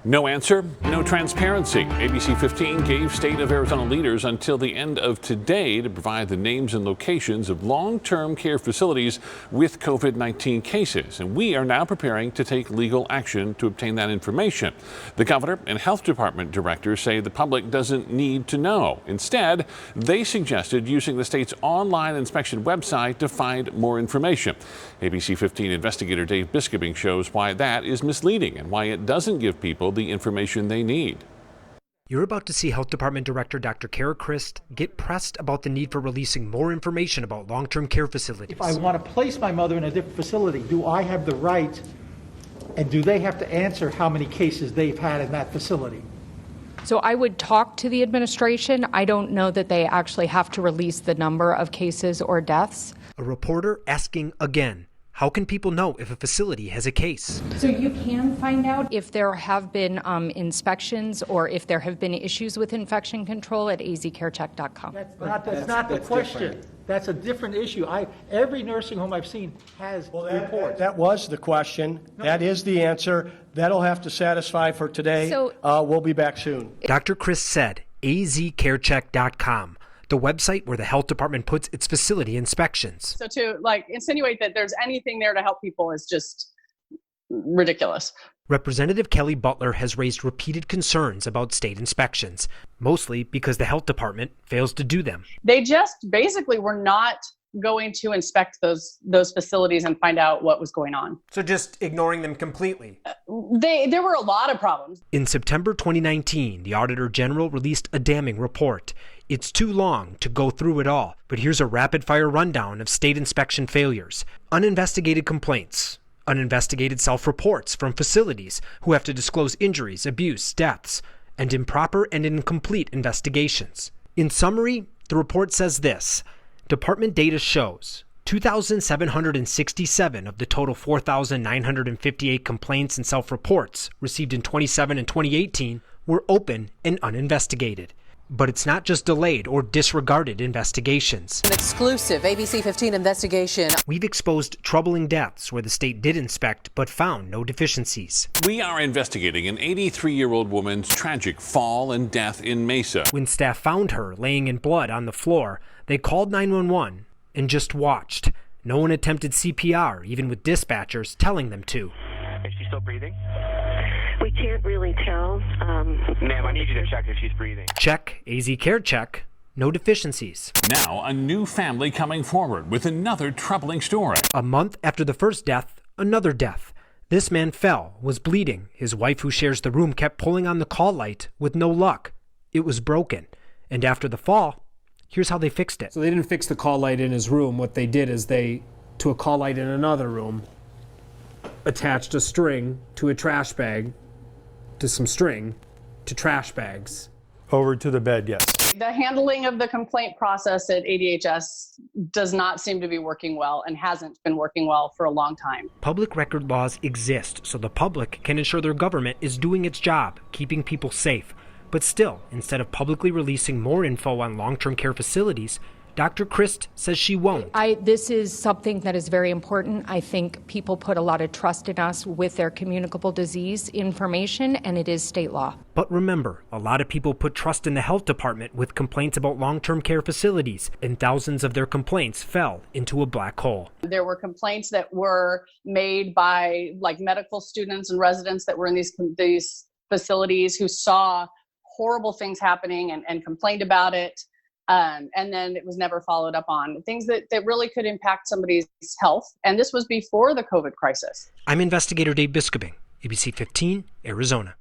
No answer, no transparency. ABC 15 gave state of Arizona leaders until the end of today to provide the names and locations of long-term care facilities with COVID-19 cases. And we are now preparing to take legal action to obtain that information. The governor and health department directors say the public doesn't need to know. Instead, they suggested using the state's online inspection website to find more information. ABC 15 investigator Dave Biskobing shows why that is misleading and why it doesn't give people the information they need. You're about to see Health Department Director Dr. Kara Christ get pressed about the need for releasing more information about long-term care facilities. If I want to place my mother in a different facility, do I have the right, and do they have to answer how many cases they've had in that facility? So I would talk to the administration. I don't know that they actually have to release the number of cases or deaths. A reporter asking again, how can people know if a facility has a case? So you can find out if there have been inspections or if there have been issues with infection control at azcarecheck.com. That's not the question. Different. That's a different issue. Every nursing home I've seen has reports. That was the question. No. That is the answer. That'll have to satisfy for today. So, we'll be back soon. Dr. Chris said azcarecheck.com. The website where the health department puts its facility inspections. So to insinuate that there's anything there to help people is just ridiculous. Representative Kelly Butler has raised repeated concerns about state inspections, mostly because the health department fails to do them. They just basically were not going to inspect those facilities and find out what was going on. So just ignoring them completely? There were a lot of problems. In September 2019, the Auditor General released a damning report. It's too long to go through it all, but here's a rapid-fire rundown of state inspection failures. Uninvestigated complaints, uninvestigated self-reports from facilities who have to disclose injuries, abuse, deaths, and improper and incomplete investigations. In summary, the report says this. Department data shows 2,767 of the total 4,958 complaints and self-reports received in 2017 and 2018 were open and uninvestigated. But it's not just delayed or disregarded investigations. An exclusive ABC 15 investigation. We've exposed troubling deaths where the state did inspect but found no deficiencies. We are investigating an 83-year-old woman's tragic fall and death in Mesa. When staff found her laying in blood on the floor, they called 911 and just watched. No one attempted CPR, even with dispatchers telling them to. Is she still breathing? We can't really tell. Ma'am, I need you to check if she's breathing. Check, AZ Care Check, no deficiencies. Now, a new family coming forward with another troubling story. A month after the first death, another death. This man fell, was bleeding. His wife, who shares the room, kept pulling on the call light with no luck. It was broken. And after the fall, here's how they fixed it. So they didn't fix the call light in his room. What they did is they, to a call light in another room, attached a string to a trash bag, to some string, to trash bags. Over to the bed, yes. The handling of the complaint process at ADHS does not seem to be working well and hasn't been working well for a long time. Public record laws exist so the public can ensure their government is doing its job, keeping people safe. But still, instead of publicly releasing more info on long-term care facilities, Dr. Christ says she won't. This is something that is very important. I think people put a lot of trust in us with their communicable disease information, and it is state law. But remember, a lot of people put trust in the health department with complaints about long-term care facilities, and thousands of their complaints fell into a black hole. There were complaints that were made by medical students and residents that were in these facilities who saw horrible things happening and complained about it. And then it was never followed up on. Things that really could impact somebody's health. And this was before the COVID crisis. I'm investigator Dave Biskobing, ABC 15, Arizona.